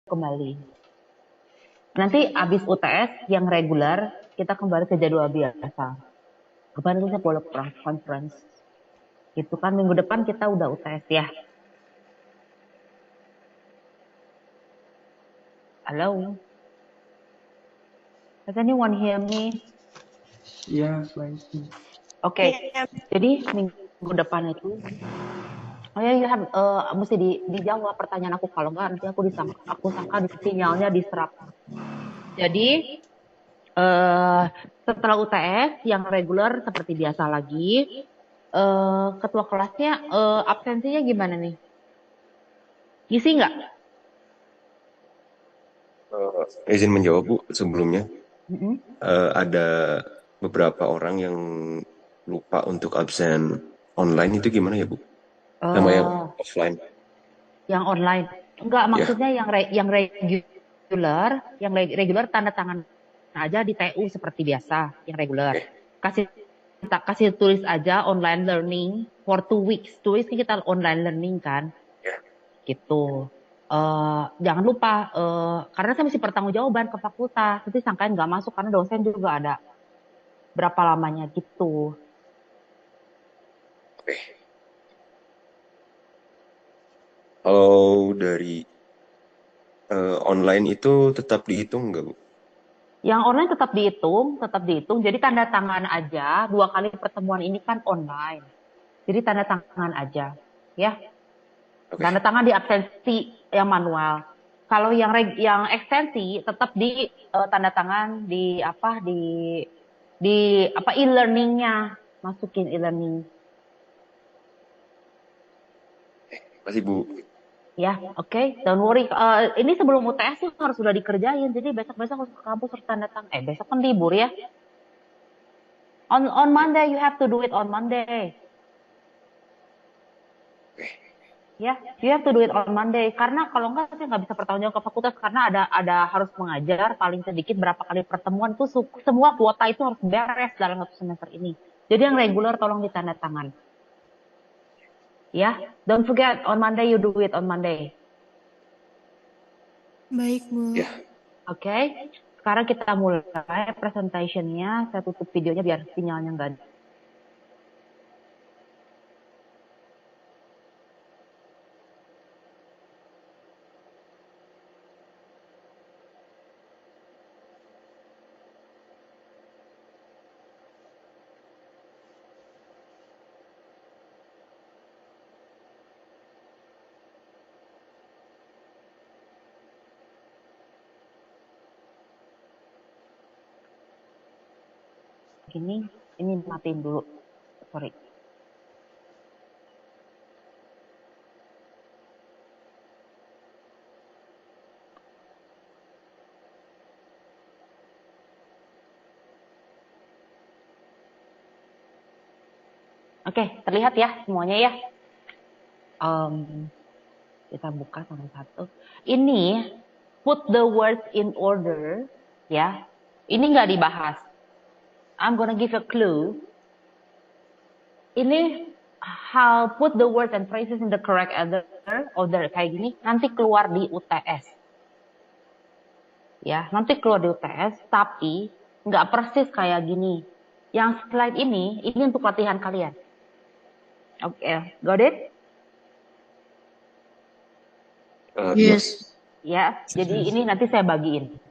kembali. Nanti habis UTS yang reguler, kita kembali ke jadwal biasa. Kemarin kita boleh conference. Itu kan minggu depan kita udah UTS ya. Halo? Does anyone hear me? Iya, baik. Oke, jadi minggu depan itu, oh ya, mesti dijawab pertanyaan aku. Kalau enggak nanti aku sangka di sinyalnya diserap. Jadi setelah UTS yang reguler seperti biasa lagi, ketua kelasnya absensinya gimana nih? Ngisi nggak? Izin menjawab Bu, sebelumnya Mm-mm. ada beberapa orang yang lupa untuk absen online, itu gimana ya Bu? Sama yang offline? Yang online. Enggak, Ya. maksudnya yang reguler tanda tangan aja di TU seperti biasa, yang reguler. Kasih tulis aja online learning for 2 weeks. 2 weeks kan kita online learning kan? Ya. Gitu. Jangan lupa, karena saya mesti pertanggungjawaban ke fakultas. Nanti sangkain nggak masuk karena dosen juga ada berapa lamanya gitu. Oke. Kalau dari online itu tetap dihitung nggak Bu? Yang online tetap dihitung. Jadi tanda tangan aja. 2 kali pertemuan ini kan online. Jadi tanda tangan aja, ya. Oke. Tanda tangan di absensi yang manual. Kalau yang ekstensi tetap di tanda tangan di e-learningnya, masukin e-learning. Masih Bu. Ya, oke. Don't worry. Ini sebelum UTS tuh harus sudah dikerjain. Jadi besok-besok harus ke kampus harus tanda tangan. Besok kan libur ya. On Monday you have to do it on Monday. Ya, you have to do it on Monday. Karena kalau enggak saya nggak bisa pertanggungjawab ke fakultas karena ada harus mengajar paling sedikit berapa kali pertemuan tuh semua kuota itu harus beres dalam 1 semester ini. Jadi yang reguler tolong ditanda tangan. Ya, don't forget on Monday you do it on Monday. Baik, Bu. Ya. Oke. Sekarang kita mulai presentationnya. Saya tutup videonya biar sinyalnya nggak ada. Ini matiin dulu. Sorry. Oke, terlihat ya semuanya ya. Kita buka satu-satu. Ini put the words in order, ya. Ini nggak dibahas. I'm gonna give a clue. Ini how put the words and phrases in the correct order kayak gini. Nanti keluar di UTS. Ya, nanti keluar di UTS, tapi nggak persis kayak gini. Yang slide ini untuk latihan kalian. Oke, got it? Yes. Ya, jadi ini nanti saya bagiin.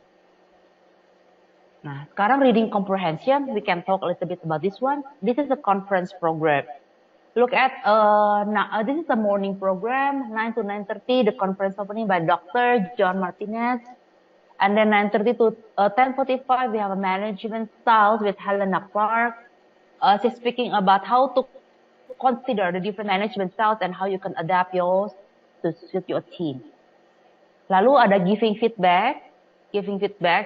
Nah, sekarang reading comprehension, we can talk a little bit about this one. This is a conference program. Look at, this is the morning program, 9 to 9:30, the conference opening by Dr. John Martinez. And then 9:30 to 10:45, we have a management styles with Helena Clark. She's speaking about how to consider the different management styles and how you can adapt yours to suit your team. Lalu ada giving feedback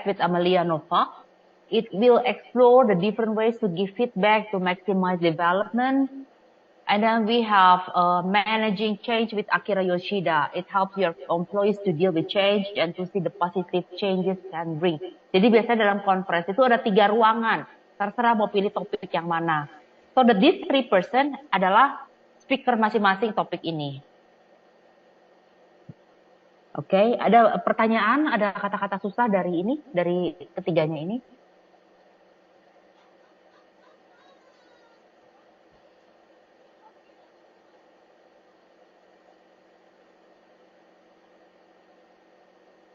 with Amelia Novak. It will explore the different ways to give feedback to maximize development. And then we have managing change with Akira Yoshida. It helps your employees to deal with change and to see the positive changes can bring. Jadi biasanya dalam conference itu ada 3 ruangan. Terserah mau pilih topik yang mana. So these 3 person adalah speaker masing-masing topik ini. Oke, ada pertanyaan, ada kata-kata susah dari ini, dari ketiganya ini?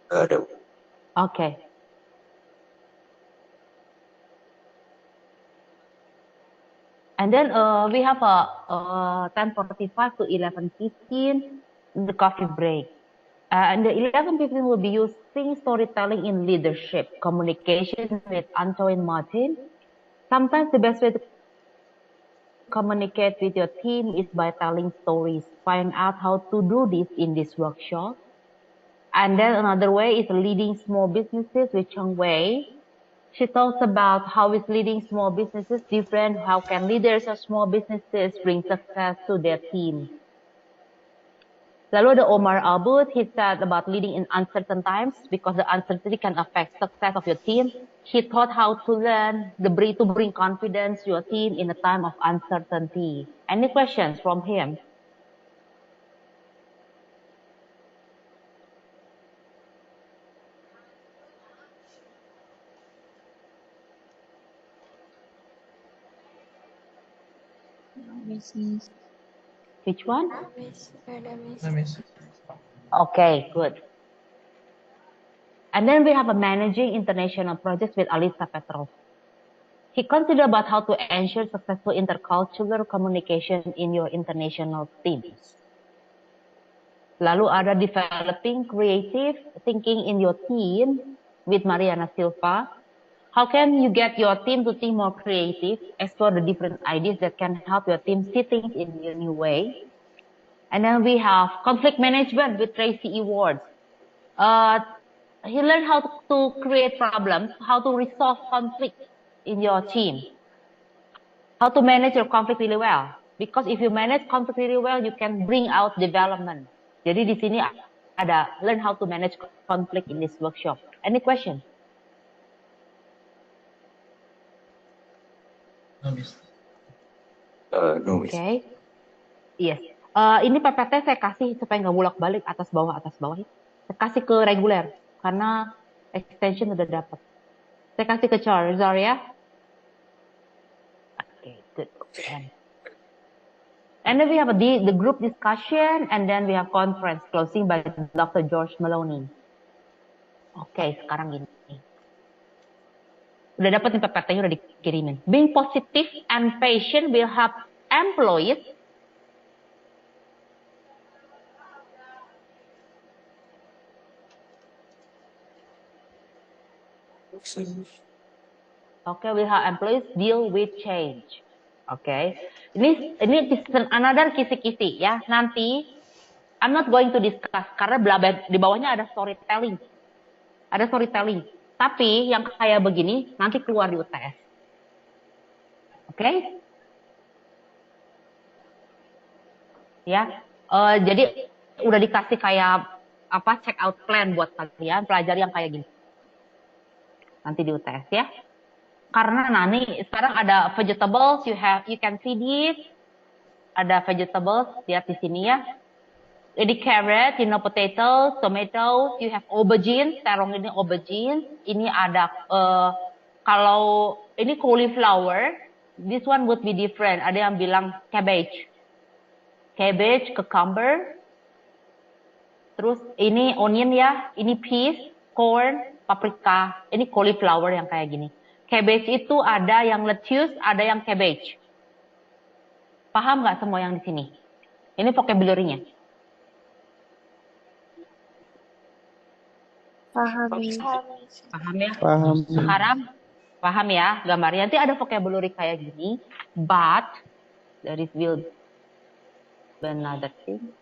Nggak ada. Oke. And then we have a 10:45 to 11:15, the coffee break. And the 11:15 will be using storytelling in leadership, communication with Anto and Martin. Sometimes the best way to communicate with your team is by telling stories. Find out how to do this in this workshop. And then another way is leading small businesses with Cheng Wei. She talks about how is leading small businesses different, how can leaders of small businesses bring success to their team. Lalu ada Omar Abud, he said about leading in uncertain times because the uncertainty can affect success of your team. He taught how to learn to bring confidence to your team in a time of uncertainty. Any questions from him? Which one? Okay, good. And then we have a managing international projects with Alisa Petrov. He considered about how to ensure successful intercultural communication in your international teams. Lalu ada developing creative thinking in your team with Mariana Silva. How can you get your team to think more creative, explore the different ideas that can help your team see things in a new way? And then we have conflict management with Tracy E. Ward. He learned how to create problems, how to resolve conflict in your team, how to manage your conflict really well. Because if you manage conflict really well, you can bring out development. Jadi di sini ada learn how to manage conflict in this workshop. Any question? No, Miss. Okay. Yes. Ini PPT saya kasih supaya nggak bolak-balik atas bawah. Saya kasih ke reguler karena extension udah dapat. Saya kasih ke Charizard ya. Okay, good. And then we have the group discussion, and then we have conference closing by Dr. George Maloney. Okay, sekarang gini. Udah dapat nih PPT-nya, udah dikirimin. Being positive and patient will help employees will help employees deal with change. Okay. Ini another kisi-kisi ya. Nanti I'm not going to discuss karena di bawahnya ada storytelling. Ada storytelling. Tapi yang kayak begini nanti keluar di UTS. Oke? Ya. Jadi udah dikasih kayak check out plan buat kalian pelajari yang kayak gini. Nanti di UTS ya. Karena nanti sekarang ada vegetables, you can see this. Ada vegetables, lihat di sini ya. Ini carrot, potato, tomato, you have aubergine, terong ini aubergine. Ini ada kalau ini cauliflower, this one would be different. Ada yang bilang cabbage, cucumber. Terus ini onion ya, ini peas, corn, paprika. Ini cauliflower yang kayak gini. Cabbage itu ada yang lettuce, ada yang cabbage. Paham nggak semua yang di sini? Ini vocabulary-nya. Paham ya? Paham. Sekarang paham ya gambarnya. Nanti ada vocabulary kayak gini. But there will be another thing.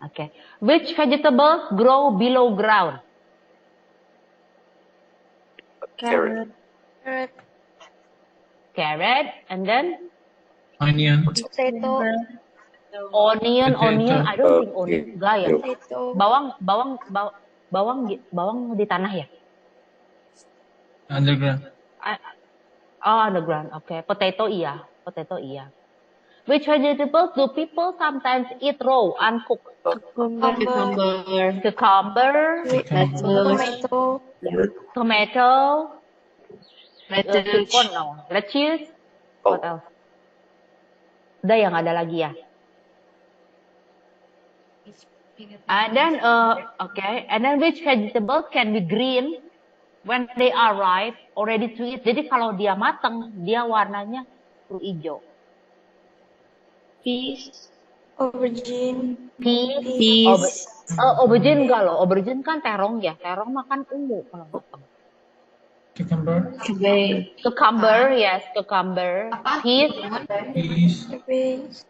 Okay. Which vegetables grow below ground? Carrot. Carrot, and then Onion. onion. Potato. I don't think onion enggak ya. Potato. Bawang di tanah ya. Underground. Underground. Okay. Potato iya. Which vegetables do people sometimes eat raw, uncooked? Cucumber. cucumber, Lettuce. Tomato. tomato, Lettuce. sweet corn, no, lettuce. What Oh, else? Udah yang ada lagi ya. And then, okay, and then which vegetables can be green when they are ripe or ready to eat? Jadi kalau dia matang, dia warnanya hijau. Peas. Aubergine. Peas. Aubergine enggak loh. Aubergine kan terong ya. Terong makan ungu kalau matang. Cucumber. Cabbage. Cucumber, yes, cucumber. Peas, Cabbage.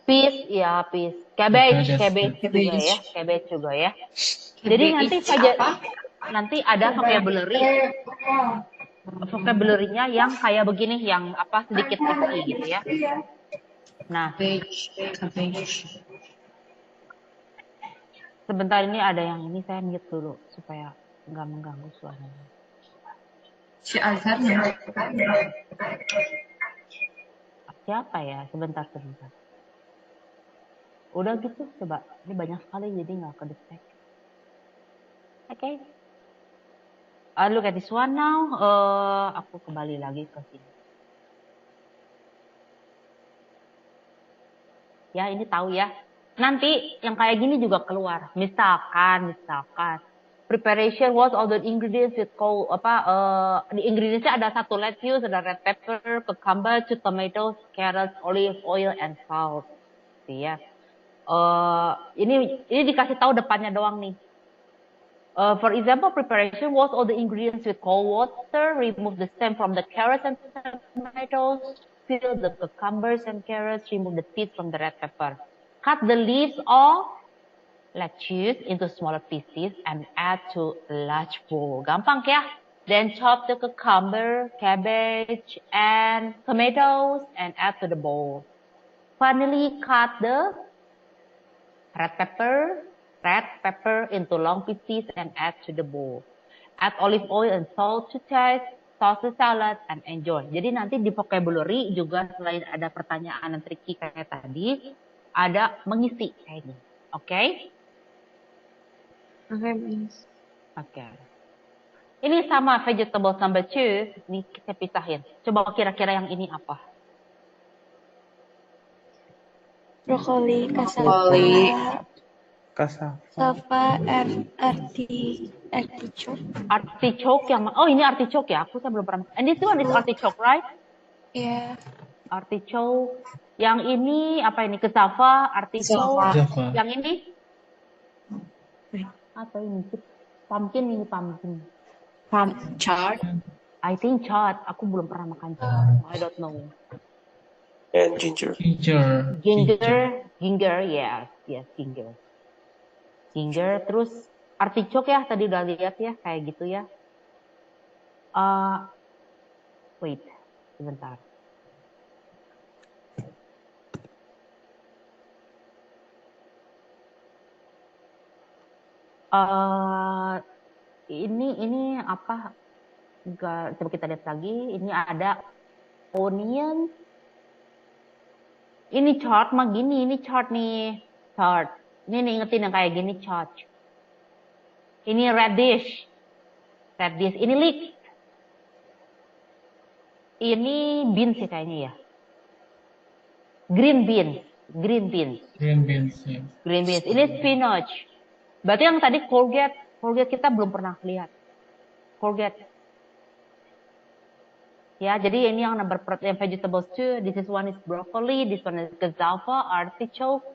peas, ya peas. Cabbage, Cabbage. cabbage juga ya. Cabbage juga ya. Jadi nanti nanti ada vocabulary-nya yang kayak begini, yang apa sedikit tricky gitu ya. Nah, Cabbage. sebentar ini ada yang ini saya mute dulu supaya nggak mengganggu suaranya. Si Azharnya. Siapa ya? Sebentar. Udah gitu, coba. Ini banyak sekali jadi nggak kedetek. Okay. Look at this one now. Aku kembali lagi ke sini. Ya, ini tahu ya. Nanti yang kayak gini juga keluar. Misalkan. Preparation was all the ingredients with the ingredientsnya ada satu lettuce, ada red pepper, cucumber, 2 tomatoes, carrots, olive oil, and salt. Ya. Ini dikasih tahu depannya doang nih. For example, preparation was all the ingredients with cold water, remove the stem from the carrots and tomatoes, peel the cucumbers and carrots, remove the seeds from the red pepper. Cut the leaves of lettuce into smaller pieces and add to a large bowl. Gampang ya? Then chop the cucumber, cabbage, and tomatoes and add to the bowl. Finally, cut the red pepper into long pieces and add to the bowl. Add olive oil and salt to taste, sauce the salad, and enjoy. Jadi nanti di vocabulary juga selain ada pertanyaan yang tricky kayak tadi, ada mengisi kayaknya. Oke? Oke. Ini sama vegetables number 2. Ini kita pisahin. Coba kira-kira yang ini apa? Brokoli. Cassava. Artichoke. Artichoke yang ini artichoke ya. Saya belum pernah. And this one is artichoke, right? Yeah. Artichoke. Yang ini apa ini? Cassava, artichoke. Yang ini apa ini? Pumpkin. Chard. I think chard. Aku belum pernah makan chard. I don't know. and ginger. Ginger, yes, ginger. Ginger, terus artichoke ya, tadi udah lihat ya, kayak gitu ya. Wait, sebentar. Ini apa? Coba kita lihat lagi. Ini ada onion. Ini chard mah gini, ini chard nih, chard. Ini ingetin yang kayak gini chard. Ini radish. Ini leek. Ini beans sih kayaknya ya. Green beans. Ini spinach. Berarti yang tadi courgette kita belum pernah lihat. Courgette. Ya, jadi ini yang yang vegetables too. This is one is broccoli, this one is cassava, artichoke.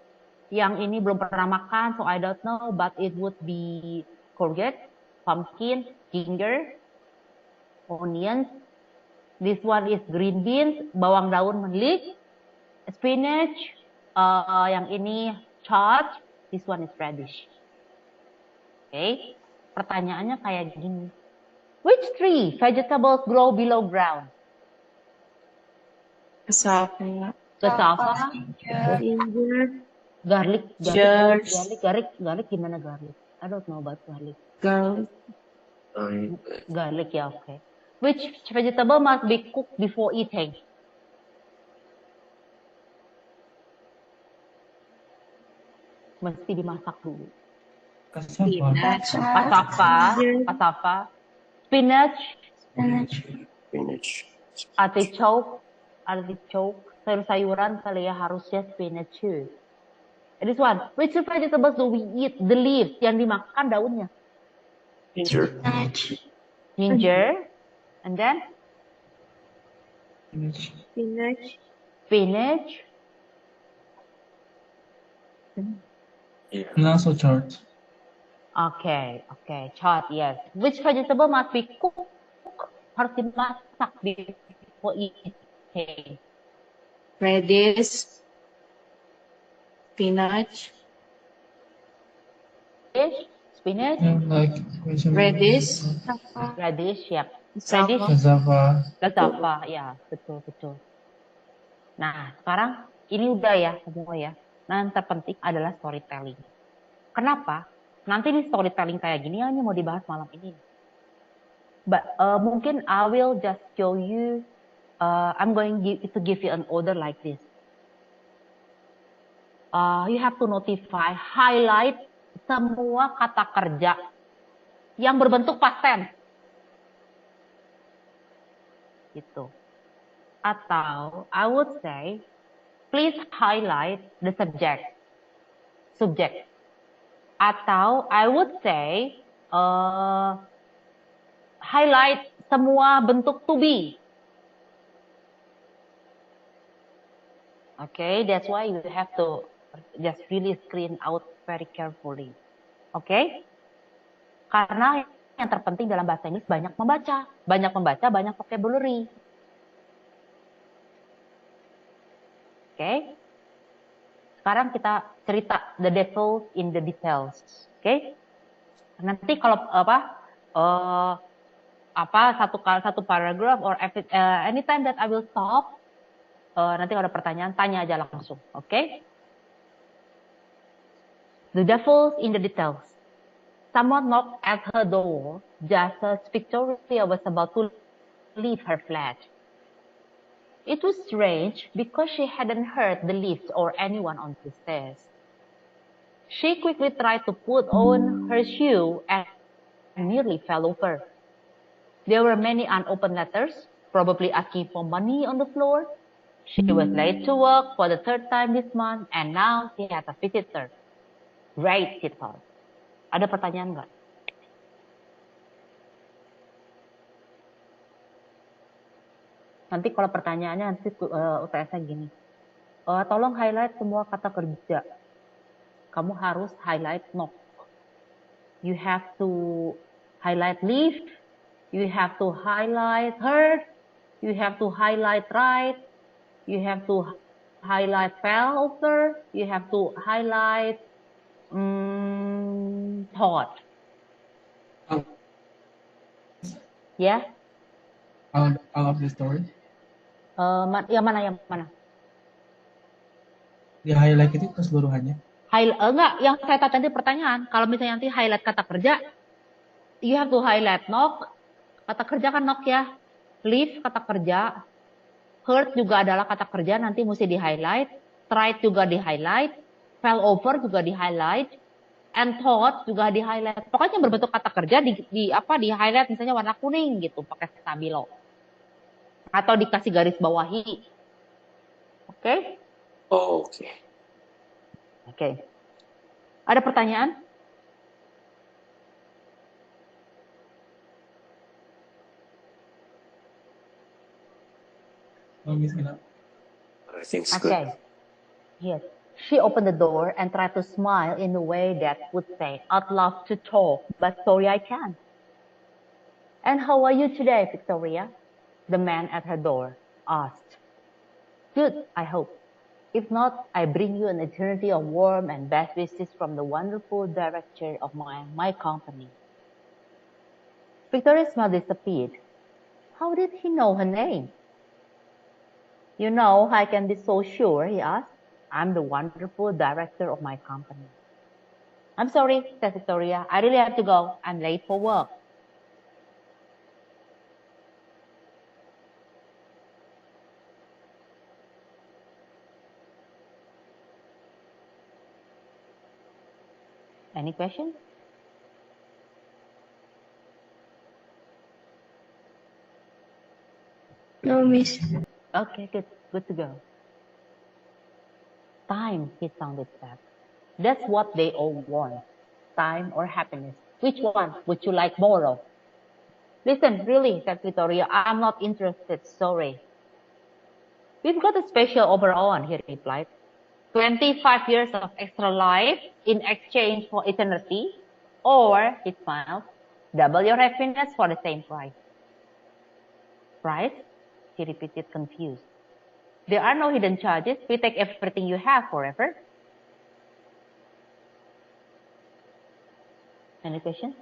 Yang ini belum pernah makan, so I don't know, but it would be courgette, pumpkin, ginger, onions. This one is green beans, bawang daun leek, spinach. Yang ini chard, this one is radish. Okay, pertanyaannya kayak gini. Which three vegetables grow below ground? Cassava. Ginger. Garlic gimana garlic? I don't know about garlic. Garlic ya, okay. Which vegetable must be cooked before eating? Mesti dimasak dulu. Spinach. Cassava, spinach, Spinach. artichoke, sayur-sayuran kali ya harusnya spinach. This one, which vegetables do we eat? The leaves, yang dimakan daunnya. Ginger. Ginger, and then spinach. Yeah. And also chard. Okay, chard, yes. Which vegetable must be cooked? Harus dimasak before eating. Radish. Spinach. Spinach, Yeah, like Radish. radish, yep. Cassava. cassava. Ya, betul. Nah, sekarang ini udah ya semua ya. Nah, yang terpenting adalah storytelling. Kenapa? Nanti nih storytelling kayak gini hanya mau dibahas malam ini. Mungkin I will just show you. I'm going to give you an order like this. You have to highlight semua kata kerja yang berbentuk past tense. Gitu. Atau I would say, please highlight the subject. Atau I would say, highlight semua bentuk to be. Okay, that's why you have to just really screen out very carefully. Okay? Karena yang terpenting dalam bahasa Inggris banyak membaca, banyak vocabulary. Okay? Sekarang kita cerita the devil in the details. Okay? Nanti kalau satu paragraph or anytime that I will stop, nanti kalau ada pertanyaan tanya aja langsung. Okay? The devil in the details. Someone knocked at her door just as Victoria was about to leave her flat. It was strange because she hadn't heard the lift or anyone on the stairs. She quickly tried to put on her shoe and nearly fell over. There were many unopened letters, probably asking for money on the floor. She was late to work for the third time this month and now she has a visitor. Great, she thought. Ada pertanyaan nggak? Nanti kalau pertanyaannya nanti UTS-nya gini. Tolong highlight semua kata kerja. Kamu harus highlight knock. You have to highlight lift. You have to highlight heard. You have to highlight right. You have to highlight fell over. You have to highlight thought. Ya? All of the story. Yang mana? Di highlight itu keseluruhannya. Enggak, yang saya tadi pertanyaan. Kalau misalnya nanti highlight kata kerja, you have to highlight knock. Kata kerja kan knock ya. Leave kata kerja. Hurt juga adalah kata kerja, nanti mesti di highlight. Tried juga di highlight. Fell over juga di highlight. And thought juga di highlight. Pokoknya berbentuk kata kerja di highlight misalnya warna kuning gitu pakai stabilo. Atau dikasih garis bawahi. Oke? Oke. Ada pertanyaan? Everything's good. Okay. Yes. She opened the door and tried to smile in a way that would say, I'd love to talk, but sorry I can't. And how are you today, Victoria? The man at her door asked. Good, I hope. If not, I bring you an eternity of warm and best wishes from the wonderful director of my company. Victoria's smile disappeared. How did he know her name? You know, I can be so sure, he asked. I'm the wonderful director of my company. I'm sorry, said Victoria. I really have to go. I'm late for work. Any questions? No, Miss. Okay, good to go. Time, he sounded sad. That's what they all want. Time or happiness. Which one would you like more of? Listen, really, said Victoria, I'm not interested, sorry. We've got a special offer on, he replied. 25 years of extra life in exchange for eternity, or, he smiled, double your happiness for the same price. Price? He repeated, confused. There are no hidden charges. We take everything you have forever. Any questions?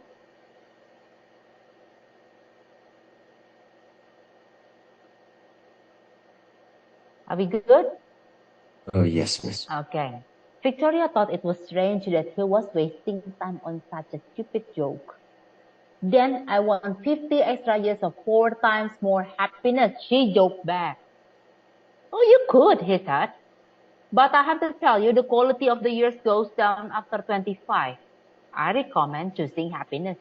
Are we good? Oh, yes, Miss. Okay. Victoria thought it was strange that he was wasting time on such a stupid joke. Then I want 50 extra years of 4 times more happiness, she joked back. Oh, you could, he said. But I have to tell you, the quality of the years goes down after 25. I recommend choosing happiness.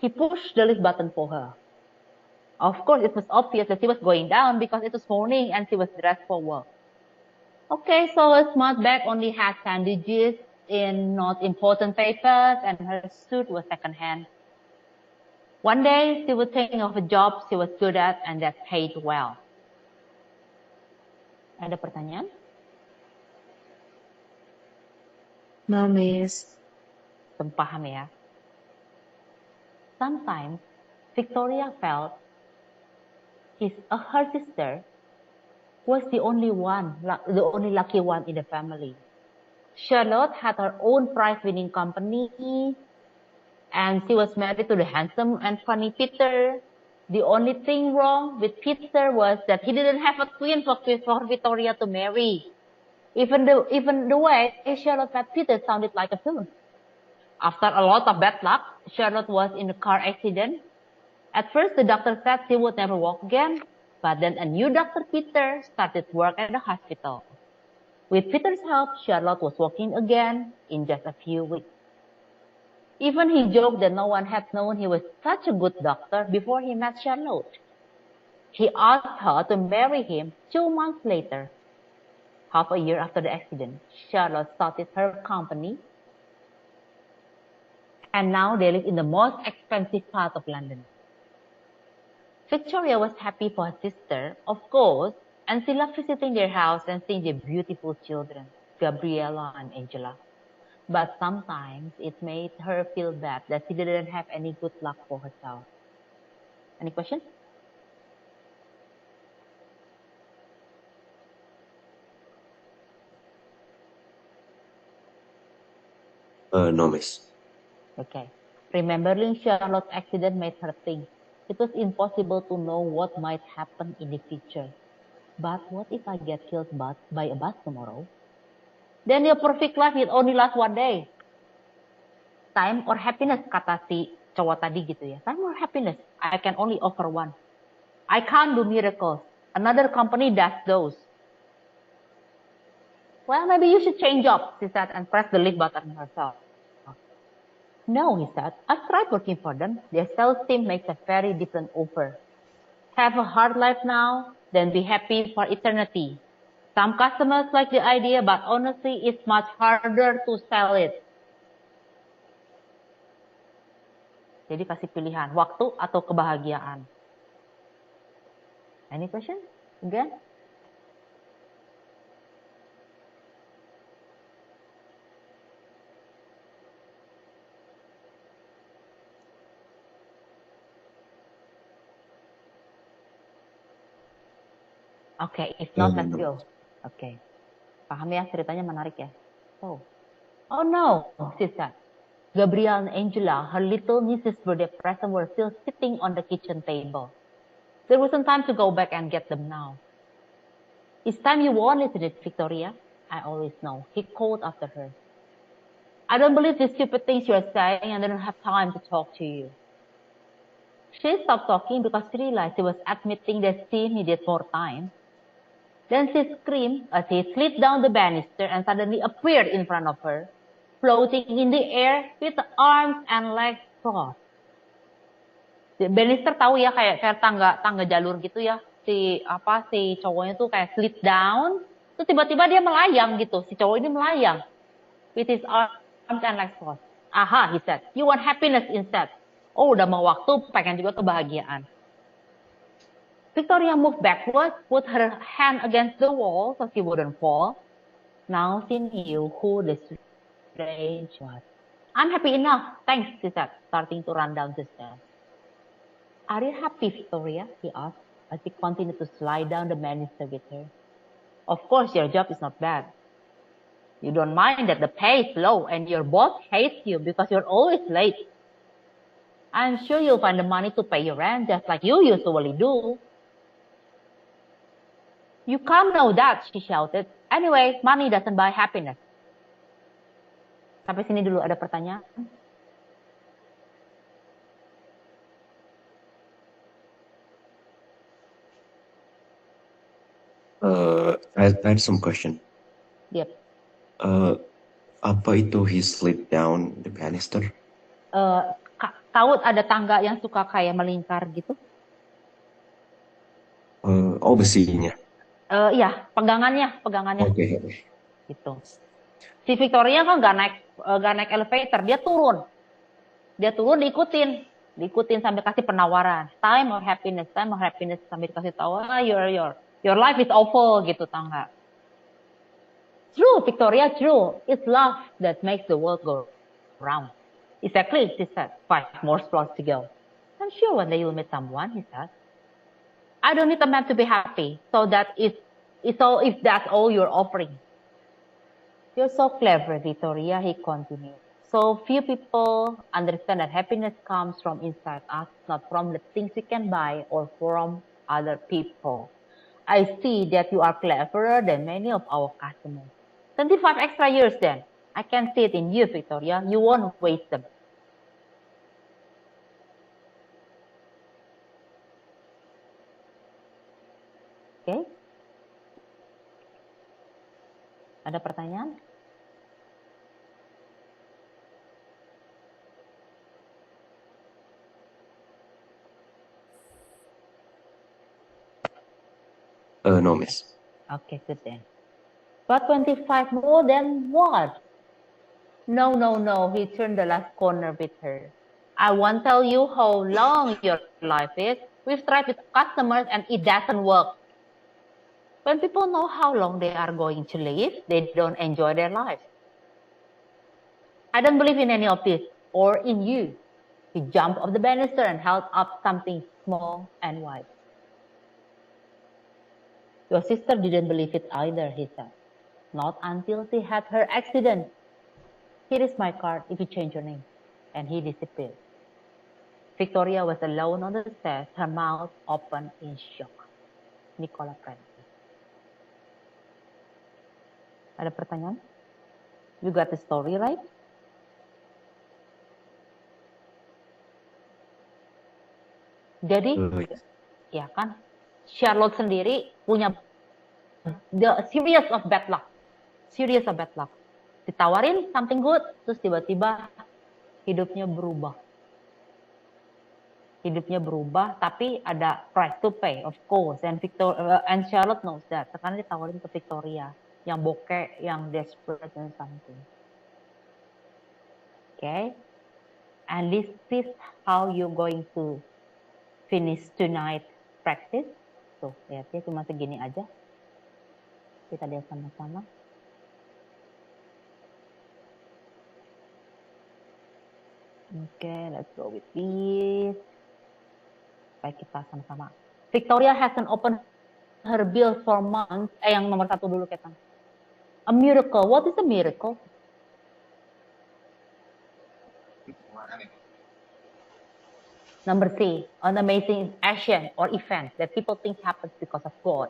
He pushed the lift button for her. Of course, it was obvious that she was going down because it was morning and she was dressed for work. Okay, so her smart bag only had sandwiches in not important papers and her suit was secondhand. One day, she was thinking of a job she was good at and that paid well. Ada pertanyaan? No, Miss. Paham ya? Sometimes, Victoria felt her sister was the only lucky one in the family. Charlotte had her own prize-winning company, and she was married to the handsome and funny Peter. The only thing wrong with Peter was that he didn't have a twin for Victoria to marry. Even the way Charlotte met Peter sounded like a film. After a lot of bad luck, Charlotte was in a car accident. At first, the doctor said she would never walk again, but then a new Dr. Peter started work at the hospital. With Peter's help, Charlotte was walking again in just a few weeks. Even he joked that no one had known he was such a good doctor before he met Charlotte. He asked her to marry him 2 months later. Half a year after the accident, Charlotte started her company, and now they live in the most expensive part of London. Victoria was happy for her sister, of course, and she loved visiting their house and seeing their beautiful children, Gabriella and Angela. But sometimes it made her feel bad that she didn't have any good luck for herself. Any questions? No, Miss. Okay. Remembering Charlotte's accident made her think it was impossible to know what might happen in the future. But what if I get killed by a bus tomorrow? Then your perfect life will only last 1 day. Time or happiness, kata si cowok tadi gitu ya. Time or happiness, I can only offer one. I can't do miracles. Another company does those. Well, maybe you should change jobs, she said, and press the lift button herself. No, he said, I've tried working for them. Their sales team makes a very different offer. Have a hard life now, then be happy for eternity. Some customers like the idea, but honestly, it's much harder to sell it. Jadi kasih pilihan, waktu atau kebahagiaan. Any question? Again? Okay, if not, let's go. Okay. Paham ya, ceritanya menarik ya. Oh no, she said. Gabrielle and Angela, her little niece's birthday present, were still sitting on the kitchen table. There wasn't time to go back and get them now. It's time you won, isn't it, Victoria? I always know, he called after her. I don't believe the stupid things you're saying and I don't have time to talk to you. She stopped talking because she realized she was admitting that she needed more time. Then she screamed as he slid down the banister and suddenly appeared in front of her, floating in the air with arms and legs crossed. Banister tahu ya kayak tangga jalur gitu ya. Si cowoknya tuh kayak slid down, terus tiba-tiba dia melayang gitu. Si cowok ini melayang with his arms and legs crossed. Aha, he said, you want happiness instead. Oh, udah mau waktu, pengen juga kebahagiaan. Victoria moved backwards, put her hand against the wall so she wouldn't fall. Now she knew who the strange was. I'm happy enough, thanks, she said, starting to run down the stairs. Are you happy, Victoria? He asked, as he continued to slide down the banister with her. Of course, your job is not bad. You don't mind that the pay is low and your boss hates you because you're always late. I'm sure you'll find the money to pay your rent just like you usually do. You can't know that, she shouted. Anyway, money doesn't buy happiness. Sampai sini dulu ada pertanyaan. I had some question. Yep. Apa itu he slid down the banister? Tahu ada tangga yang suka kayak melingkar gitu? Besinya. Iya, pegangannya. Oke. Gitu. Si Victoria kan nggak naik elevator, dia turun diikutin sampai kasih penawaran, time of happiness sampai dikasih tahu, your life is awful gitu, tangga. True, Victoria, true. It's love that makes the world go round. Exactly, she said. 5 more floors to go. I'm sure one day you'll meet someone, he said. I don't need a man to be happy, so if that's all you're offering. You're so clever, Victoria, he continued. So few people understand that happiness comes from inside us, not from the things we can buy or from other people. I see that you are cleverer than many of our customers. 25 extra years then. I can see it in you, Victoria. You won't waste them. Okay? Ada pertanyaan? No, miss. Okay, good then. But 25 more, then what? No. He turned the last corner with her. I won't tell you how long your life is. We've tried with customers and it doesn't work. When people know how long they are going to live, they don't enjoy their lives. I don't believe in any of this, or in you. He jumped off the banister and held up something small and white. Your sister didn't believe it either, he said. Not until she had her accident. Here is my card if you change your name. And he disappeared. Victoria was alone on the stairs, her mouth open in shock. Nicola Francis. Ada pertanyaan? You got the story right? Jadi, ya kan, Charlotte sendiri punya the series of bad luck. Ditawarin something good, terus tiba-tiba hidupnya berubah, tapi ada price to pay, of course. And Charlotte knows that. Karena ditawarin ke Victoria, yang bokeh, yang desperate and something. Okay, and this is how you're going to finish tonight practice. Tuh, lihat ya, cuma segini aja. Kita lihat sama-sama. Okay, let's go with this. Baik, kita sama-sama. Victoria hasn't opened her bills for months. Yang nomor 1 dulu, Ketang. A miracle. What is a miracle? Number 3, an amazing action or event that people think happens because of God.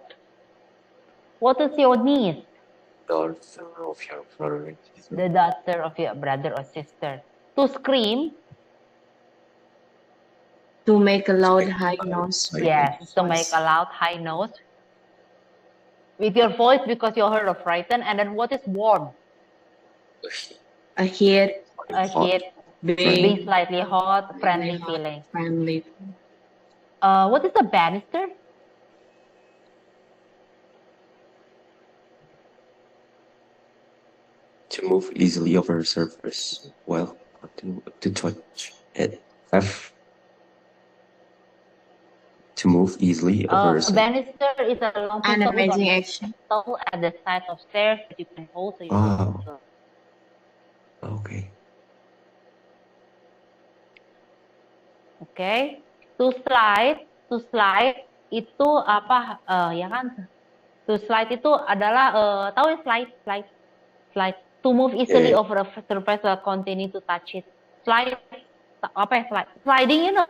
What is your need? The daughter of your brother. The daughter of your brother or sister. To scream. To make a loud high noise. Yes, to make a loud high noise. With your voice because you heard of frightened. And then what is warm? A hit. A Hot. heat. Being Being slightly hot, friendly hot, feeling. friendly. What is a banister? To move easily over a surface. Well, to touch it. F. To move easily over a A surface. banister is a long An piece of wood amazing action. or at the side of stairs that you can hold so you Oh, don't. okay. Okay. To slide itu apa? Ya kan? To slide itu adalah tahu ya slide. To move easily Yeah. over a surface while continue to touch it. Slide apa ya slide? Sliding you know.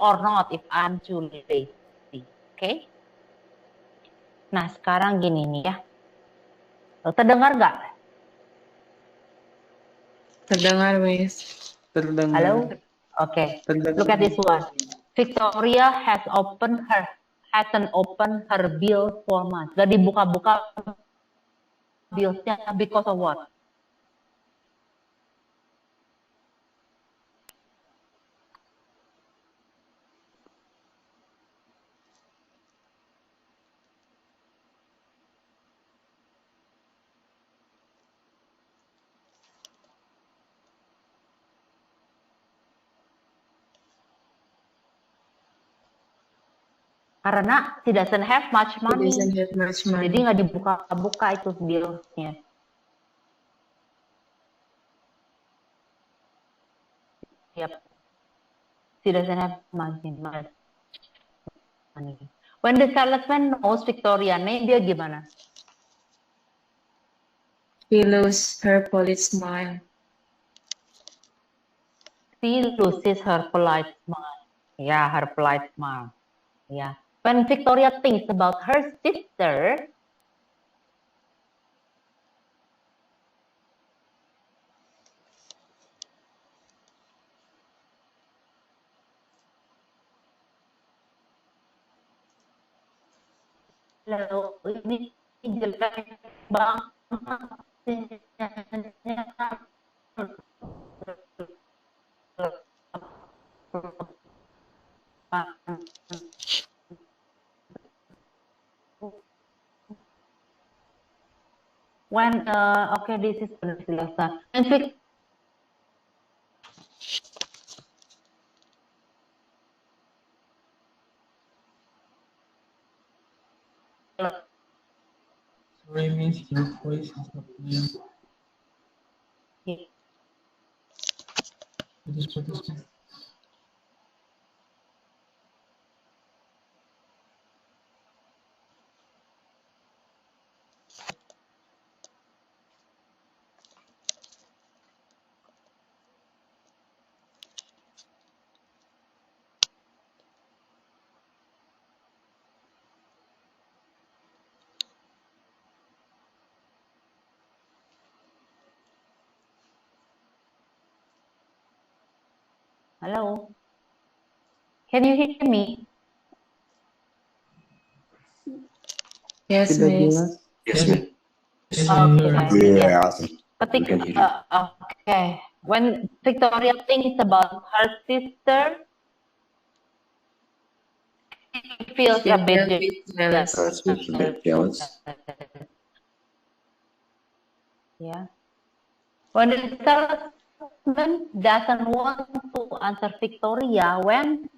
Or not if I'm too lazy. Okay? Nah, sekarang gini nih ya. Terdengar nggak? Terdengar, Miss. Terdengar. Halo? Okay. Look at this one. Victoria hasn't opened her bill for months. Gak dibuka-buka billsnya because of what? Karena she doesn't have much He money. doesn't have much Jadi money. nggak dibuka-buka itu billsnya. Yep. She doesn't have money. When the salesman knows Victoria name, dia gimana? She loses her polite smile. She loses her polite smile. Yeah, her polite smile. Yeah. When Victoria thinks about her sister, hello, ini jelek banget. When okay, this is penjelasan. When Sorry, Miss, your voice is not clear. Just put this one. hello, can you hear me? Yes, Tidak Miss. jelas. Yes, ma'am. Yes, I hear you. Yes. Ketika, We can hear you. okay, when Victoria thinks about her sister, she feels She a bit jealous. She's a bit jealous. Yeah. When the salesman doesn't want to answer Victoria, when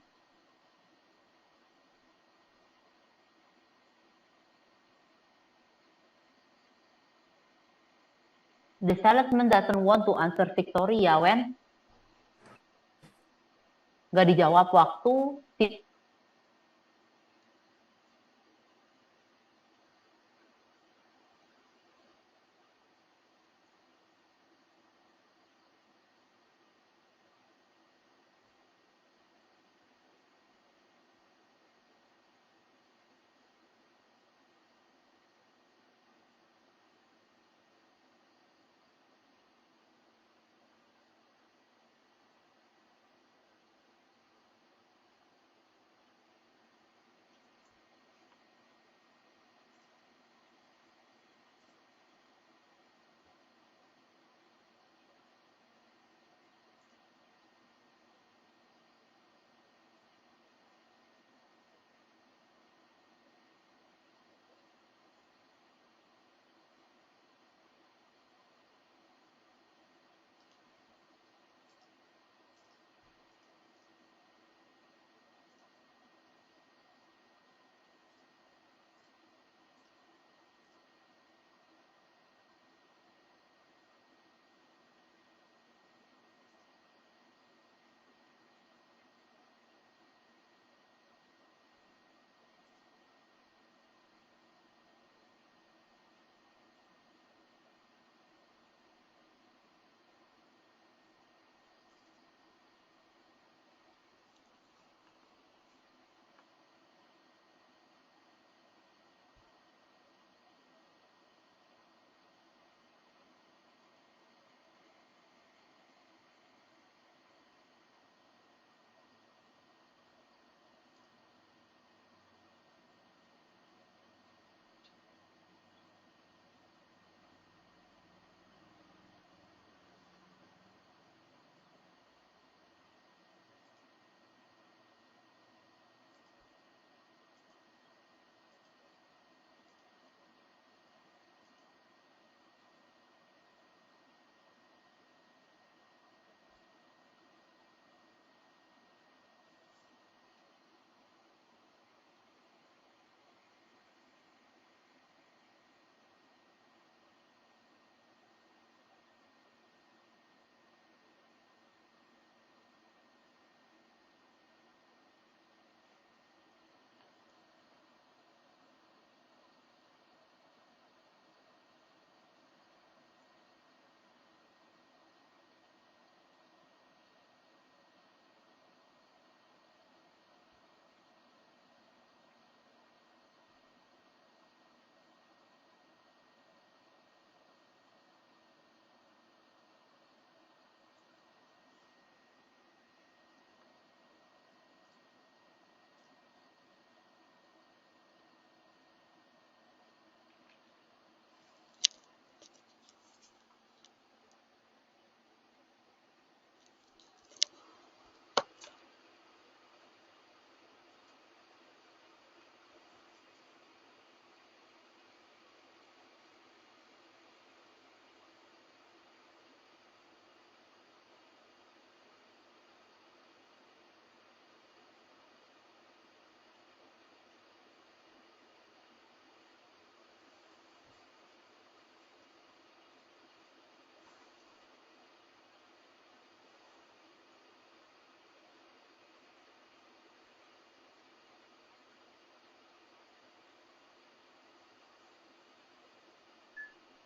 the salesman doesn't want to answer Victoria, when nggak dijawab, waktu. When the salesman doesn't want to answer Victoria, when nggak dijawab, waktu.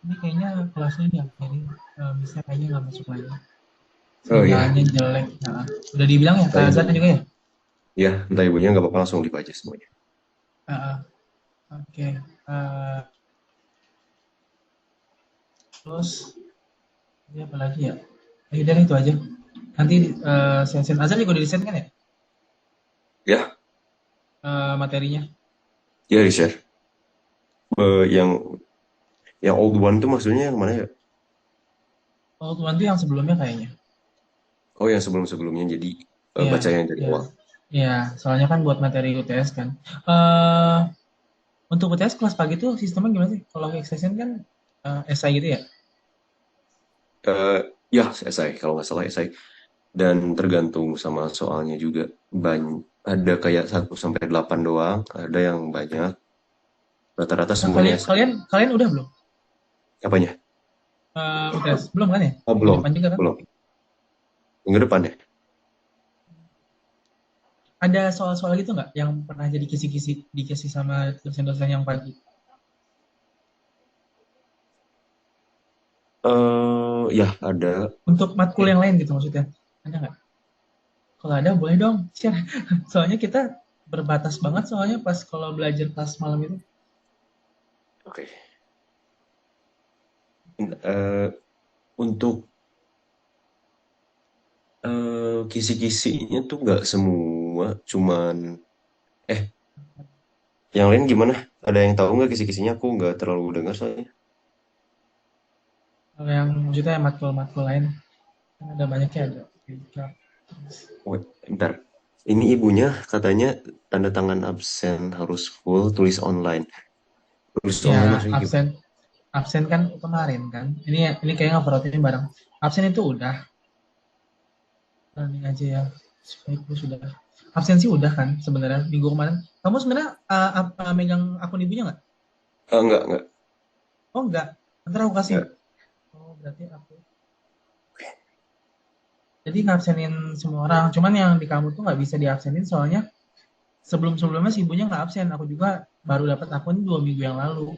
Ini kayaknya kelasnya nih, jadi bisa kayaknya nggak masuk lagi. Oh ya, Sinyalnya jelek. Nah, udah dibilang ya, Kak Azan juga ya? ya, entah ibunya nggak apa-apa langsung leave aja semuanya. Ah, oke. Eh, terus, ini apa lagi ya? Udah itu aja. Nanti send Azan juga udah di-send kan ya? Ya, Materinya. ya di-share. Yang old one tuh maksudnya yang mana ya? Oh, tuan tuh yang sebelumnya kayaknya. Oh, yang sebelum-sebelumnya, jadi Iya, baca yang dari iya. awal. Iya, soalnya kan buat materi UTS kan. Eh untuk UTS kelas pagi tuh sistemnya gimana sih? Kalau extension kan SI gitu ya? Eh, ya, esai kalau nggak salah esai. Dan tergantung sama soalnya juga. Ada kayak 1 sampai 8 doang, ada yang banyak. Rata-rata Nah, semuanya kalian esai. kalian kalian udah belum Apanya? UTS? Belum kan ya? Oh, Minggu belum. depan juga kan? Belum. Minggu depan ya? Ada soal-soal gitu nggak yang pernah jadi kisi-kisi dikasih sama dosen-dosen yang pagi? Ya ada. Untuk matkul yang lain gitu maksudnya? Ada nggak? Kalau ada boleh dong. Share. Soalnya kita berbatas banget soalnya pas kalau belajar pas malam itu. Oke. Eh, untuk kisi-kisinya tuh nggak semua, cuman eh yang lain gimana? Ada yang tahu nggak kisi-kisinya? Aku nggak terlalu dengar soalnya. Kalau yang maksudnya yang matkul-matkul lain kan ada banyaknya ada. Wait, bentar. Ini ibunya katanya tanda tangan absen harus full, tulis online. Tulis online Ya maksudnya gimana? absen absen kan kemarin kan. Ini kayaknya overloadnya bareng. Absen itu udah. Running aja ya. Itu sudah. Absensi udah kan sebenarnya minggu kemarin. Kamu sebenarnya megang akun ibunya nggak? Enggak. Oh enggak. Ntar aku kasih. Enggak. Oh berarti aku. Jadi ngabsenin semua orang. Cuman yang di kamu tuh nggak bisa diabsenin soalnya sebelum-sebelumnya si ibunya nggak absen. Aku juga baru dapat akun 2 minggu yang lalu.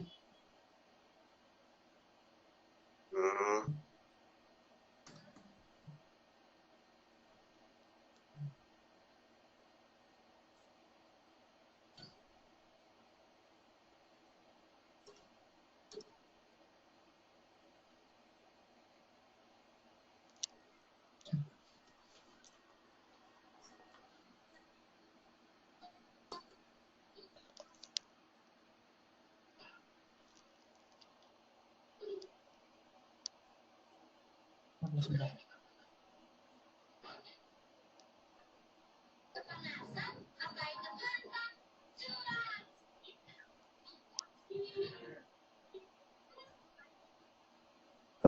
Hmm.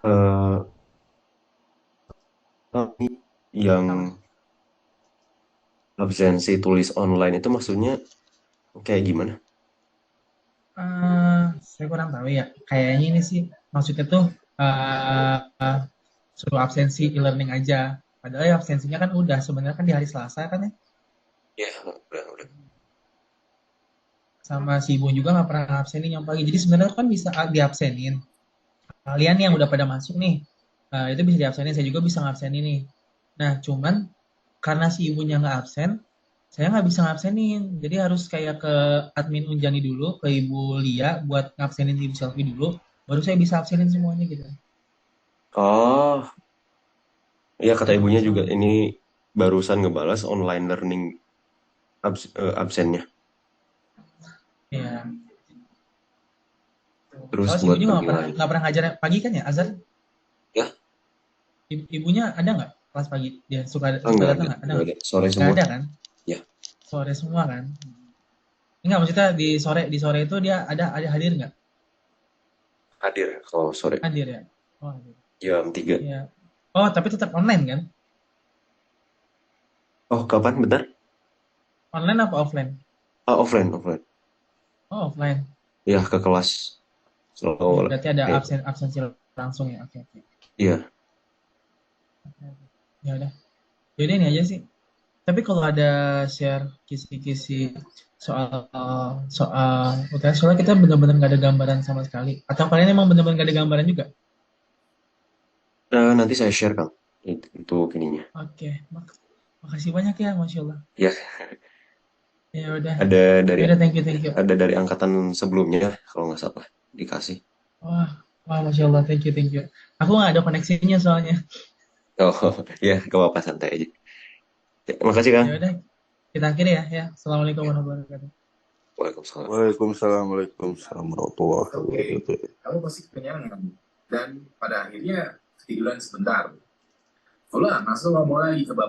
Eh, Tapi yang absensi tulis online itu maksudnya kayak gimana? Saya kurang tahu ya. Kayaknya ini sih maksudnya tuh suruh absensi e-learning aja. Padahal ya absensinya kan udah sebenarnya kan di hari Selasa kan ya. Ya, udah. Sama si ibu juga nggak pernah absenin yang pagi. Jadi sebenarnya kan bisa diabsenin. Kalian yang udah pada masuk nih, itu bisa diabsenin. Saya juga bisa ngabsenin nih. Nah, cuman karena si ibunya nggak absen, saya nggak bisa ngabsenin. Jadi harus kayak ke admin Unjani dulu, ke Ibu Lia buat ngabsenin Ibu Selfie dulu, baru saya bisa absenin semuanya gitu. Oh, ya kata Gitu ibunya juga soalnya. ini barusan ngebalas online learning absennya. Ya, Terus soalnya si buat ibunya pergi lagi. nggak pernah ngajar pagi kan ya, Azhar? Ya, Ibunya ada nggak kelas pagi? Dia suka enggak datang ada, nggak? Ada enggak nggak? ada. Sore Nggak semua. ada kan? Ya, Sore semua kan? Enggak, maksudnya di sore itu dia ada hadir nggak? hadir kalau sore Hadir ya? Oh, hadir. jam 3. Iya. Oh, tapi tetap online kan? Oh, kapan? Bentar. Online apa offline? Offline. Oh, offline. Ya, ke kelas. Ya, Selalu. berarti ada Eh, absensi langsung ya. Oke. iya. Ya udah. Jadi ini aja sih. Tapi kalau ada share kisi-kisi soal soal UTS, soalnya kita benar-benar nggak ada gambaran sama sekali. Atau kalian emang benar-benar nggak ada gambaran juga? Nanti saya share Kang untuk ininya. Oke, makasih banyak ya, Masya Allah. Ya, Ya udah, ada dari ya udah, thank you. ada dari angkatan sebelumnya kalau nggak salah dikasih. Wah, Masya Allah, thank you. Aku nggak ada koneksinya soalnya. Oh ya, gak apa-apa, santai aja. Ya, makasih Kang. Ya udah, kita akhiri ya. Assalamualaikum warahmatullahi wabarakatuh. Waalaikumsalam. Waalaikumsalam warahmatullahi wabarakatuh. Kamu pasti kekenyangan dan pada akhirnya ketiduran sebentar. Fulan, masuk ngomong lagi ke bapak.